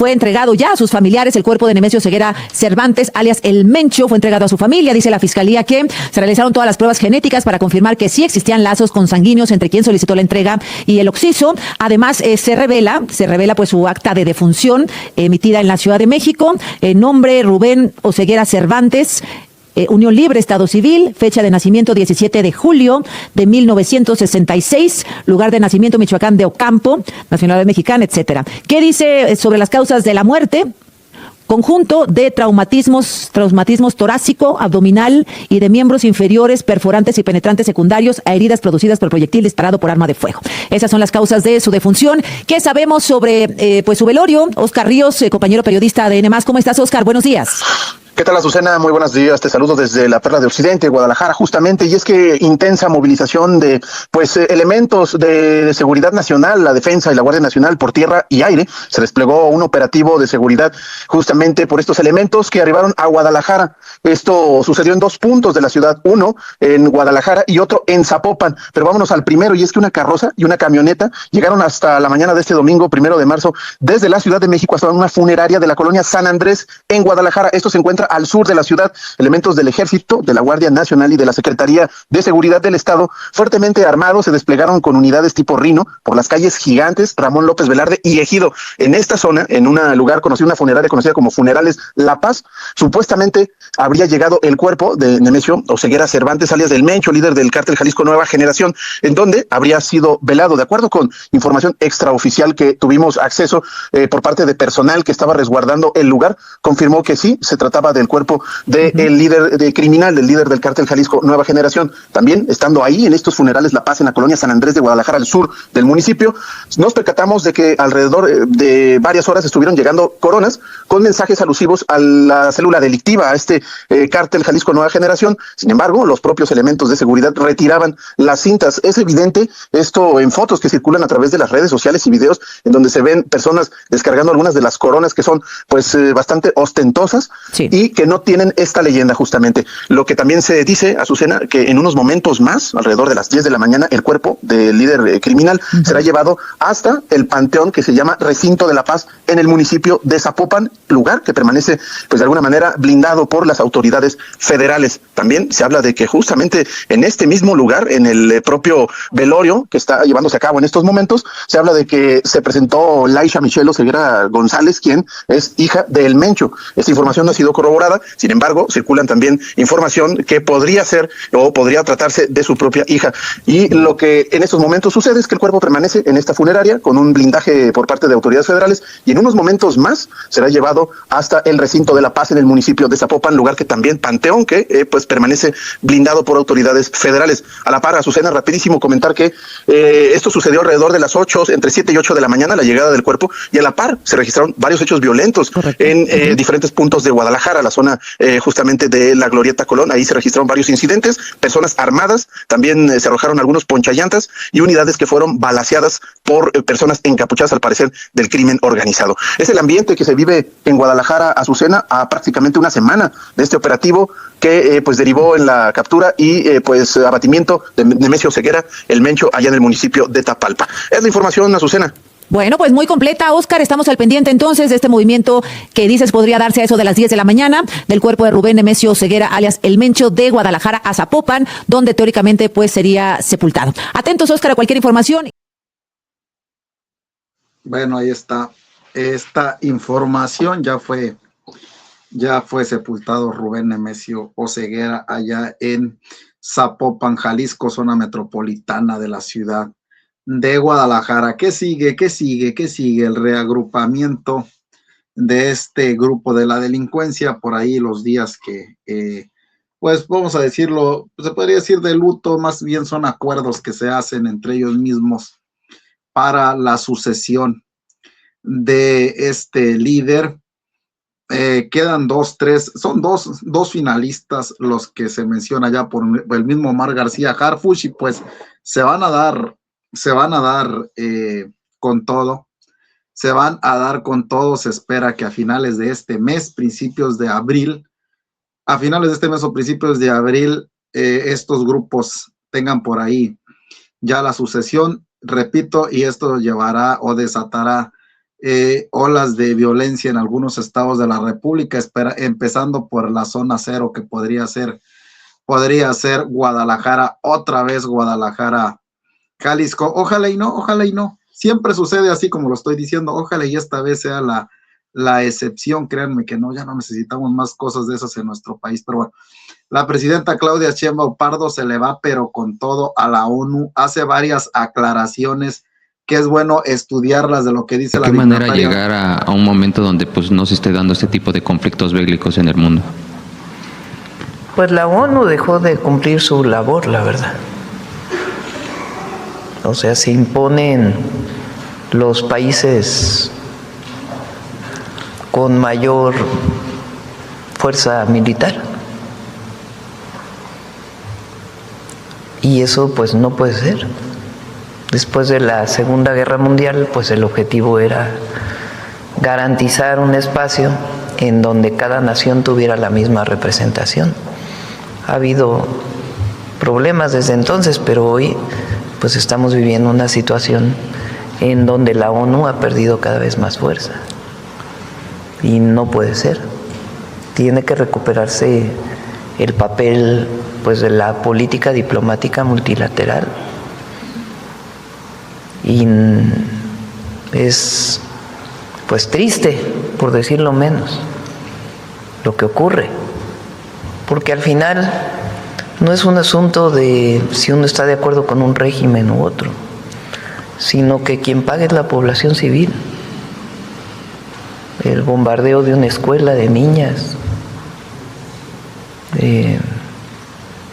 fue entregado ya a sus familiares. El cuerpo de Nemesio Ceguera Cervantes, alias El Mencho, fue entregado a su familia. Dice la fiscalía que se realizaron todas las pruebas genéticas para confirmar que sí existían lazos consanguíneos entre quien solicitó la entrega y el occiso. Además, se revela pues su acta de defunción emitida en la Ciudad de México. Nombre Rubén Oseguera Cervantes. Unión Libre, Estado Civil, fecha de nacimiento 17 de julio de 1966, lugar de nacimiento Michoacán de Ocampo, nacionalidad mexicana, etcétera. ¿Qué dice sobre las causas de la muerte? Conjunto de traumatismos torácico, abdominal y de miembros inferiores perforantes y penetrantes secundarios a heridas producidas por proyectil disparado por arma de fuego. Esas son las causas de su defunción. ¿Qué sabemos sobre pues su velorio? Oscar Ríos, compañero periodista de N+. ¿Cómo estás, Oscar? Buenos días. ¿Qué tal, Azucena? Muy buenos días. Te saludo desde la Perla de Occidente, Guadalajara, justamente. Y es que intensa movilización de elementos de seguridad nacional, la defensa y la Guardia Nacional por tierra y aire. Se desplegó un operativo de seguridad justamente por estos elementos que arribaron a Guadalajara. Esto sucedió en dos puntos de la ciudad, uno en Guadalajara y otro en Zapopan. Pero vámonos al primero, y es que una carroza y una camioneta llegaron hasta la mañana de este domingo, 1 de marzo, desde la Ciudad de México hasta una funeraria de la colonia San Andrés en Guadalajara. Esto se encuentra al sur de la ciudad. Elementos del Ejército, de la Guardia Nacional y de la Secretaría de Seguridad del Estado, fuertemente armados, se desplegaron con unidades tipo Rino por las calles Gigantes, Ramón López Velarde y Ejido. En esta zona, en un lugar conocido, una funeraria conocida como Funerales La Paz, supuestamente habría llegado el cuerpo de Nemesio Oseguera Cervantes, alias del Mencho, líder del cártel Jalisco Nueva Generación, en donde habría sido velado. De acuerdo con información extraoficial que tuvimos acceso por parte de personal que estaba resguardando el lugar, confirmó que sí, se trataba del cuerpo del líder criminal, del líder del cártel Jalisco Nueva Generación. También estando ahí en estos Funerales La Paz en la colonia San Andrés de Guadalajara, al sur del municipio, nos percatamos de que alrededor de varias horas estuvieron llegando coronas con mensajes alusivos a la célula delictiva, a este cártel Jalisco Nueva Generación. Sin embargo, los propios elementos de seguridad retiraban las cintas. Es evidente esto en fotos que circulan a través de las redes sociales y videos en donde se ven personas descargando algunas de las coronas que son bastante ostentosas, sí, y que no tienen esta leyenda justamente. Lo que también se dice, Azucena, que en unos momentos más, alrededor de las 10 de la mañana, el cuerpo del líder criminal será llevado hasta el panteón que se llama Recinto de la Paz en el municipio de Zapopan, lugar que permanece de alguna manera blindado por las autoridades federales. También se habla de que justamente en este mismo lugar, en el propio velorio que está llevándose a cabo en estos momentos, se habla de que se presentó Laisha Michelle Oseguera González, quien es hija del Mencho. Esta información no ha sido corroborada. Sin embargo, circulan también información que podría ser o podría tratarse de su propia hija. Y lo que en estos momentos sucede es que el cuerpo permanece en esta funeraria con un blindaje por parte de autoridades federales y en unos momentos más será llevado hasta el Recinto de la Paz en el municipio de Zapopan, lugar que también, panteón que permanece blindado por autoridades federales. A la par, Azucena, rapidísimo comentar que esto sucedió alrededor de las 8, entre 7 y 8 de la mañana, la llegada del cuerpo, y a la par se registraron varios hechos violentos en diferentes puntos de Guadalajara, la zona justamente de la Glorieta Colón. Ahí se registraron varios incidentes, personas armadas, también se arrojaron algunos ponchallantas y unidades que fueron balaceadas por personas encapuchadas, al parecer, del crimen organizado. Es el ambiente que se vive en Guadalajara, Azucena, a prácticamente una semana de este operativo que derivó en la captura y abatimiento de Nemesio Ceguera, el Mencho, allá en el municipio de Tapalpa. Es la información, Azucena. Bueno, pues muy completa, Oscar. Estamos al pendiente entonces de este movimiento que dices podría darse a eso de las 10 de la mañana del cuerpo de Rubén Nemesio Ceguera, alias El Mencho, de Guadalajara a Zapopan, donde teóricamente sería sepultado. Atentos, Oscar, a cualquier información. Bueno, ahí está. Esta información ya fue sepultado Rubén Nemesio Oseguera allá en Zapopan, Jalisco, zona metropolitana de la ciudad de Guadalajara. ¿Qué sigue? El reagrupamiento de este grupo de la delincuencia por ahí los días que, vamos a decirlo, se podría decir de luto, más bien son acuerdos que se hacen entre ellos mismos para la sucesión de este líder. Quedan son dos finalistas los que se menciona ya por el mismo Omar García Harfuch, y se van a dar con todo. Se van a dar con todo. Se espera que a finales de este mes, principios de abril, estos grupos tengan por ahí ya la sucesión, repito, y esto llevará o desatará olas de violencia en algunos estados de la República, empezando por la zona cero, que podría ser Guadalajara, otra vez Guadalajara, Jalisco. Ojalá y no, ojalá y no. Siempre sucede así como lo estoy diciendo. Ojalá y esta vez sea la excepción. Créanme que no, ya no necesitamos más cosas de esas en nuestro país. Pero bueno, la presidenta Claudia Sheinbaum Pardo se le va, pero con todo, a la ONU. Hace varias aclaraciones que es bueno estudiarlas de lo que dice la dignataria. ¿De qué manera llegar a un momento donde pues no se esté dando este tipo de conflictos bélicos en el mundo? Pues la ONU dejó de cumplir su labor, la verdad. O sea, se imponen los países con mayor fuerza militar. Y eso pues no puede ser. Después de la Segunda Guerra Mundial, pues el objetivo era garantizar un espacio en donde cada nación tuviera la misma representación. Ha habido problemas desde entonces, pero hoy pues estamos viviendo una situación en donde la ONU ha perdido cada vez más fuerza. Y no puede ser. Tiene que recuperarse el papel pues de la política diplomática multilateral. Y es pues triste, por decirlo menos, lo que ocurre. Porque al final no es un asunto de si uno está de acuerdo con un régimen u otro, sino que quien paga es la población civil. El bombardeo de una escuela de niñas,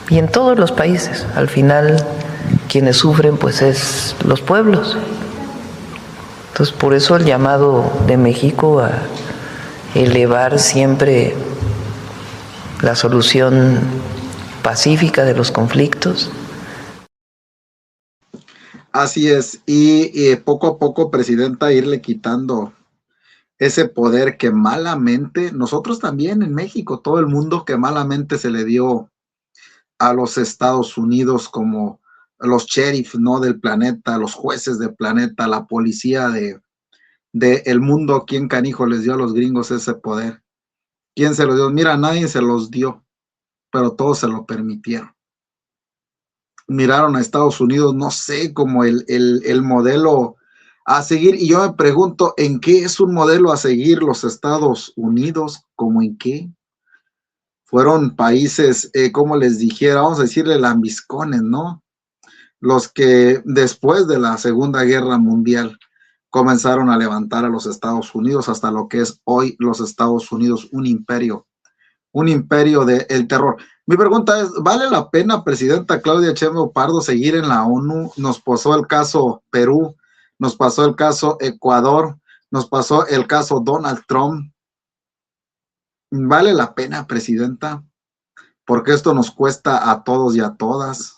y en todos los países, al final quienes sufren pues es los pueblos. Entonces por eso el llamado de México a elevar siempre la solución pacífica de los conflictos. Así es, y poco a poco, presidenta, irle quitando ese poder que malamente, nosotros también en México, todo el mundo, que malamente se le dio a los Estados Unidos como los sheriff, ¿no?, del planeta, los jueces del planeta, la policía de el mundo. ¿Quién canijo les dio a los gringos ese poder? ¿Quién se lo dio? Mira, nadie se los dio, pero todos se lo permitieron. Miraron a Estados Unidos, no sé, como el modelo a seguir, y yo me pregunto, ¿en qué es un modelo a seguir los Estados Unidos? ¿Cómo en qué? Fueron países, como les dijera, vamos a decirle lambiscones, ¿no? Los que después de la Segunda Guerra Mundial comenzaron a levantar a los Estados Unidos hasta lo que es hoy los Estados Unidos, un imperio del terror. Mi pregunta es, ¿vale la pena, presidenta Claudia Sheinbaum Pardo, seguir en la ONU? Nos pasó el caso Perú, nos pasó el caso Ecuador, nos pasó el caso Donald Trump. ¿Vale la pena, presidenta? Porque esto nos cuesta a todos y a todas.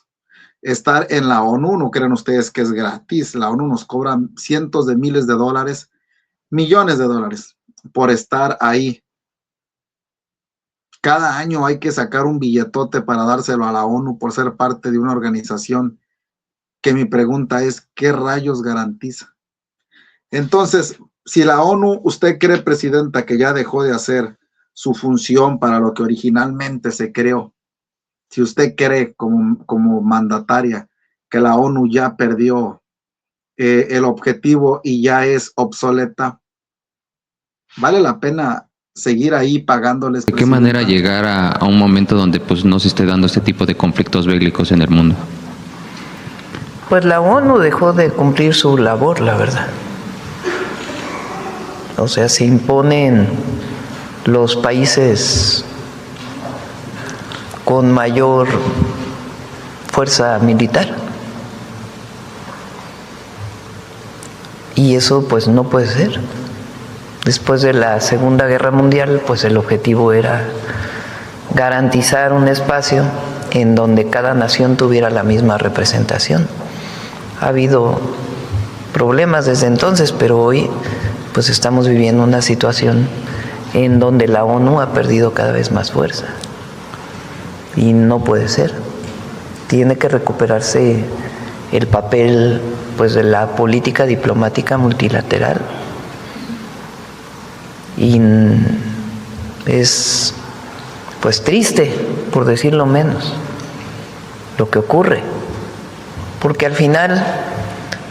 Estar en la ONU, no crean ustedes que es gratis. La ONU nos cobra cientos de miles de dólares, millones de dólares por estar ahí. Cada año hay que sacar un billetote para dárselo a la ONU por ser parte de una organización que mi pregunta es, ¿qué rayos garantiza? Entonces, si la ONU, usted cree, presidenta, que ya dejó de hacer su función para lo que originalmente se creó, si usted cree como mandataria que la ONU ya perdió el objetivo y ya es obsoleta, ¿vale la pena seguir ahí pagándoles? ¿De qué manera llegar a un momento donde pues no se esté dando este tipo de conflictos bélicos en el mundo? Pues la ONU dejó de cumplir su labor, la verdad. O sea, se imponen los países con mayor fuerza militar. Y eso pues no puede ser. Después de la Segunda Guerra Mundial, pues el objetivo era garantizar un espacio en donde cada nación tuviera la misma representación. Ha habido problemas desde entonces, pero hoy pues estamos viviendo una situación en donde la ONU ha perdido cada vez más fuerza. Y no puede ser. Tiene que recuperarse el papel pues de la política diplomática multilateral. Y es pues triste, por decirlo menos, lo que ocurre, porque al final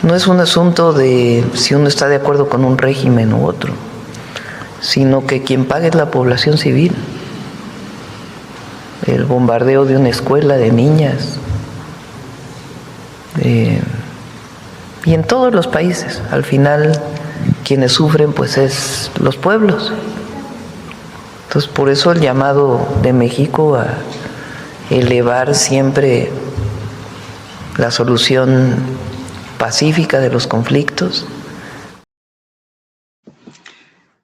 no es un asunto de si uno está de acuerdo con un régimen u otro, sino que quien paga es la población civil. El bombardeo de una escuela de niñas, y en todos los países, al final quienes sufren pues es los pueblos. Entonces por eso el llamado de México a elevar siempre la solución pacífica de los conflictos.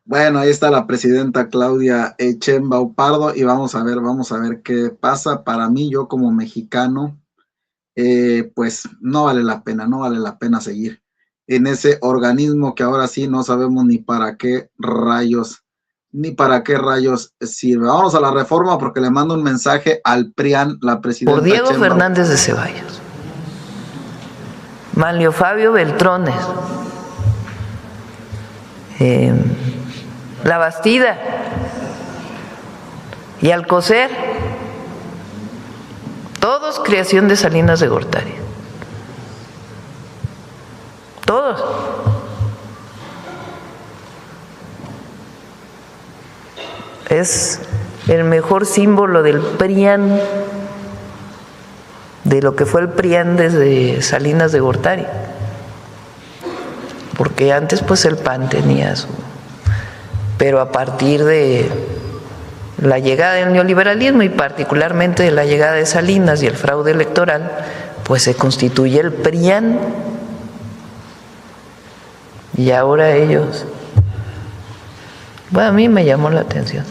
Bueno, ahí está la presidenta Claudia Sheinbaum Pardo y vamos a ver qué pasa. Para mí, yo como mexicano, pues no vale la pena seguir en ese organismo que ahora sí no sabemos ni para qué rayos sirve. Vamos a la reforma porque le mando un mensaje al PRIAN, la presidenta Por Diego Sheinbaum Fernández de Ceballos, Manlio Fabio Beltrones, La Bastida y Alcocer, todos creación de Salinas de Gortari. Todos. Es el mejor símbolo del PRIAN, de lo que fue el PRIAN desde Salinas de Gortari. Porque antes pues el PAN tenía su... Pero a partir de la llegada del neoliberalismo y particularmente de la llegada de Salinas y el fraude electoral, pues se constituye el PRIAN. Y ahora ellos... Bueno, a mí me llamó la atención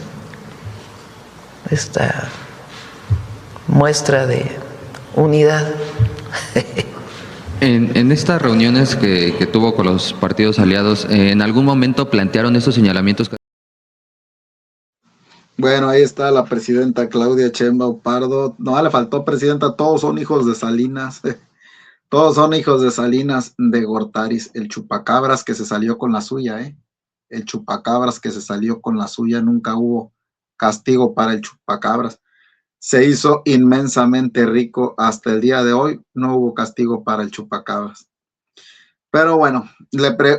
esta muestra de unidad. En estas reuniones que tuvo con los partidos aliados, ¿en algún momento plantearon esos señalamientos? Bueno, ahí está la presidenta Claudia Sheinbaum Pardo. No, le faltó presidenta, todos son hijos de Salinas. Todos son hijos de Salinas de Gortari. El chupacabras que se salió con la suya, el chupacabras que se salió con la suya, nunca hubo castigo para el chupacabras. Se hizo inmensamente rico hasta el día de hoy, no hubo castigo para el chupacabras. Pero bueno,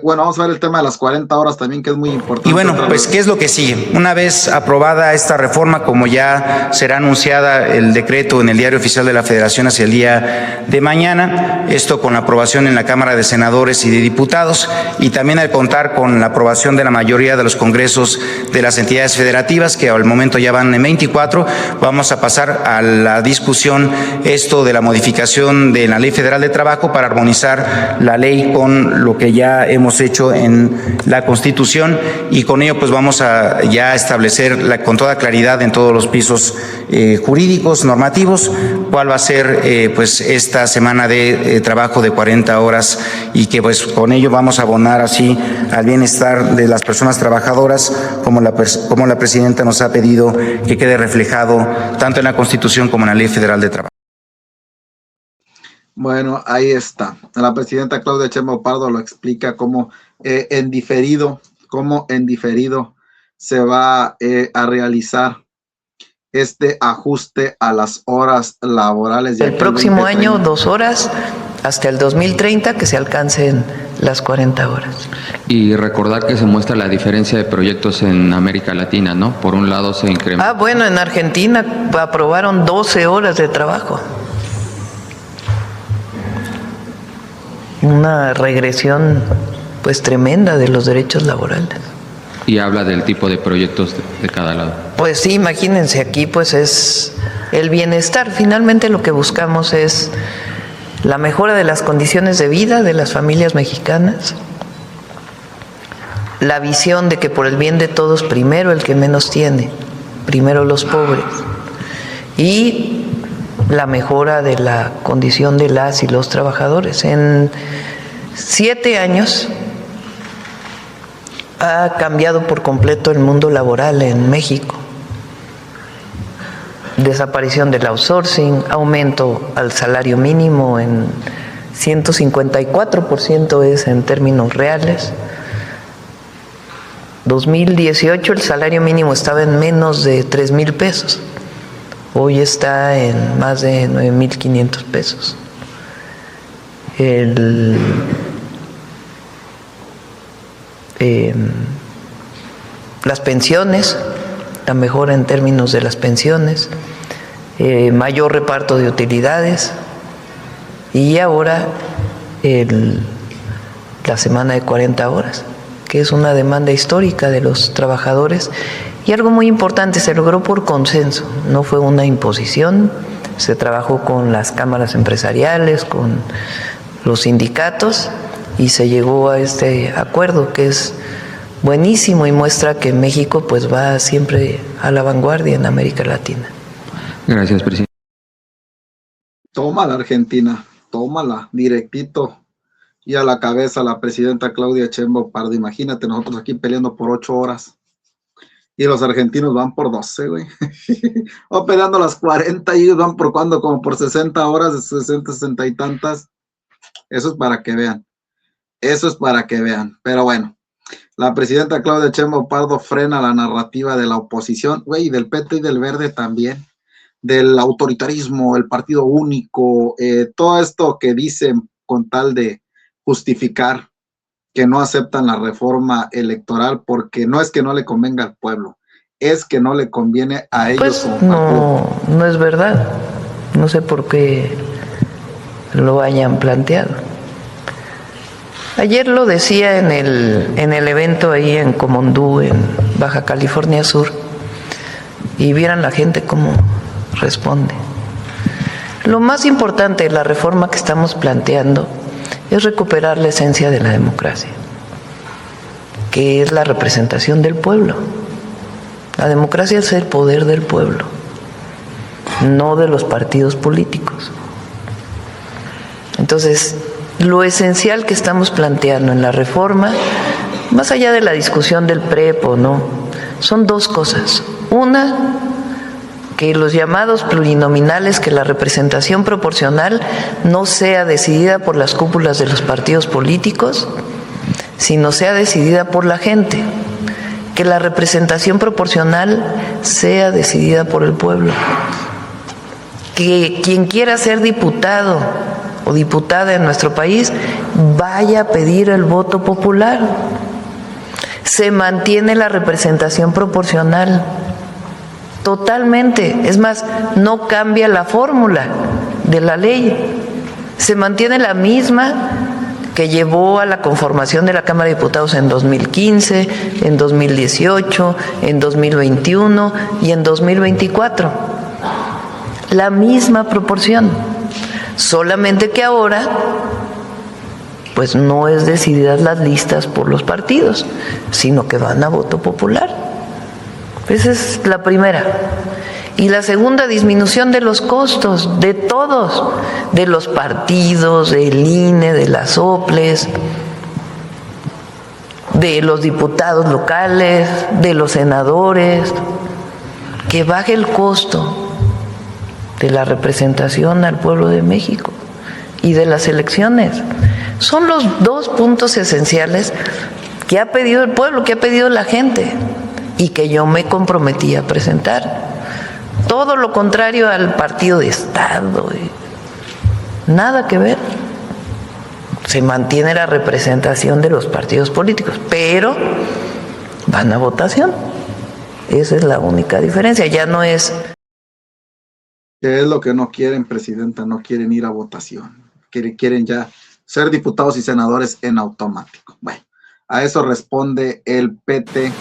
vamos a ver el tema de las 40 horas también, que es muy importante. Y bueno, pues, ¿qué es lo que sigue? Una vez aprobada esta reforma, como ya será anunciada el decreto en el Diario Oficial de la Federación hacia el día de mañana, esto con la aprobación en la Cámara de Senadores y de Diputados, y también al contar con la aprobación de la mayoría de los congresos de las entidades federativas, que al momento ya van en 24, vamos a pasar a la discusión esto de la modificación de la Ley Federal de Trabajo para armonizar la ley con lo que ya hemos hecho en la Constitución, y con ello pues vamos a ya establecer con toda claridad en todos los pisos jurídicos, normativos, cuál va a ser pues esta semana de trabajo de 40 horas, y que pues con ello vamos a abonar así al bienestar de las personas trabajadoras, como la presidenta nos ha pedido que quede reflejado tanto en la Constitución como en la Ley Federal de Trabajo. Bueno, ahí está. La presidenta Claudia Sheinbaum Pardo lo explica cómo en diferido se va a realizar este ajuste a las horas laborales. El próximo año 2 horas, hasta el 2030 que se alcancen las 40 horas. Y recordar que se muestra la diferencia de proyectos en América Latina, ¿no? Por un lado se incrementa. Bueno, en Argentina aprobaron 12 horas de trabajo. Una regresión pues tremenda de los derechos laborales. Y habla del tipo de proyectos de cada lado. Pues sí, imagínense, aquí pues es el bienestar. Finalmente lo que buscamos es la mejora de las condiciones de vida de las familias mexicanas, la visión de que por el bien de todos, primero el que menos tiene, primero los pobres, y la mejora de la condición de las y los trabajadores. En 7 años ha cambiado por completo el mundo laboral en México. Desaparición del outsourcing, aumento al salario mínimo en 154% es en términos reales. 2018 el salario mínimo estaba en menos de 3,000 pesos. Hoy está en más de 9,500 pesos. Las pensiones, la mejora en términos de las pensiones, mayor reparto de utilidades y ahora la semana de 40 horas, que es una demanda histórica de los trabajadores. Y algo muy importante, se logró por consenso, no fue una imposición, se trabajó con las cámaras empresariales, con los sindicatos y se llegó a este acuerdo que es buenísimo y muestra que México pues va siempre a la vanguardia en América Latina. Gracias, presidente. Tómala, Argentina, tómala, directito. Y a la cabeza la presidenta Claudia Sheinbaum Pardo. Imagínate, nosotros aquí peleando por 8 horas. Y los argentinos van por 12, güey. O peleando las 40 y ellos van por cuándo, como por 60 horas, de 60, 60 y tantas. Eso es para que vean. Eso es para que vean. Pero bueno, la presidenta Claudia Sheinbaum Pardo frena la narrativa de la oposición, güey, y del PT y del Verde también. Del autoritarismo, el partido único, todo esto que dicen con tal de justificar que no aceptan la reforma electoral porque no es que no le convenga al pueblo, es que no le conviene a ellos. Pues como partido. No es verdad. No sé por qué lo hayan planteado. Ayer lo decía en el evento ahí en Comondú, en Baja California Sur, y vieran la gente cómo responde. Lo más importante de la reforma que estamos planteando es recuperar la esencia de la democracia, que es la representación del pueblo. La democracia es el poder del pueblo, no de los partidos políticos. Entonces, lo esencial que estamos planteando en la reforma, más allá de la discusión del PREP o no, son dos cosas. Una, que los llamados plurinominales, que la representación proporcional no sea decidida por las cúpulas de los partidos políticos, sino sea decidida por la gente, que la representación proporcional sea decidida por el pueblo, que quien quiera ser diputado o diputada en nuestro país vaya a pedir el voto popular. Se mantiene la representación proporcional totalmente, es más, no cambia la fórmula de la ley, se mantiene la misma que llevó a la conformación de la Cámara de Diputados en 2015, en 2018, en 2021 y en 2024. La misma proporción, solamente que ahora pues no es decididas las listas por los partidos, sino que van a voto popular. Esa es la primera. Y la segunda, disminución de los costos de todos, de los partidos, del INE, de las OPLES, de los diputados locales, de los senadores, que baje el costo de la representación al pueblo de México y de las elecciones. Son los dos puntos esenciales que ha pedido el pueblo, que ha pedido la gente y que yo me comprometí a presentar. Todo lo contrario al partido de Estado, nada que ver. Se mantiene la representación de los partidos políticos, pero van a votación. Esa es la única diferencia, ya no es... ¿Qué es lo que no quieren, presidenta? No quieren ir a votación, quieren ya ser diputados y senadores en automático. Bueno, a eso responde el PT.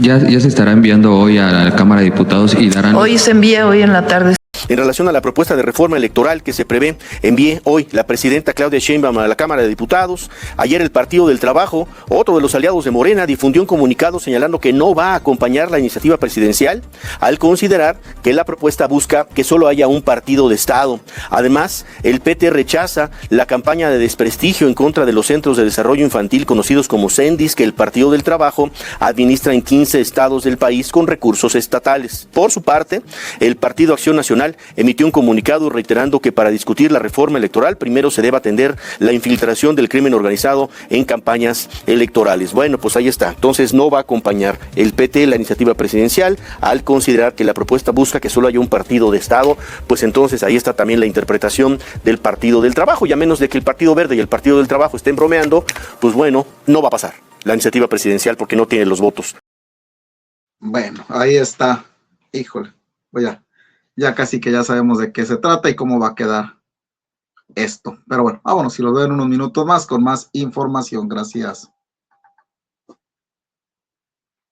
Ya se estará enviando hoy a la Cámara de Diputados y darán... Hoy se envía, hoy en la tarde. En relación a la propuesta de reforma electoral que se prevé, envíe hoy la presidenta Claudia Sheinbaum a la Cámara de Diputados. Ayer el Partido del Trabajo, otro de los aliados de Morena, difundió un comunicado señalando que no va a acompañar la iniciativa presidencial al considerar que la propuesta busca que solo haya un partido de Estado. Además, el PT rechaza la campaña de desprestigio en contra de los centros de desarrollo infantil conocidos como CENDIS que el Partido del Trabajo administra en 15 estados del país con recursos estatales. Por su parte, el Partido Acción Nacional emitió un comunicado reiterando que para discutir la reforma electoral primero se debe atender la infiltración del crimen organizado en campañas electorales. Bueno, pues ahí está. Entonces no va a acompañar el PT la iniciativa presidencial al considerar que la propuesta busca que solo haya un partido de Estado, pues entonces ahí está también la interpretación del Partido del Trabajo, y a menos de que el Partido Verde y el Partido del Trabajo estén bromeando, pues bueno, no va a pasar la iniciativa presidencial porque no tiene los votos. Bueno, ahí está. Híjole, pues ya casi que ya sabemos de qué se trata y cómo va a quedar esto. Pero bueno, vámonos, si los veo en unos minutos más con más información. Gracias.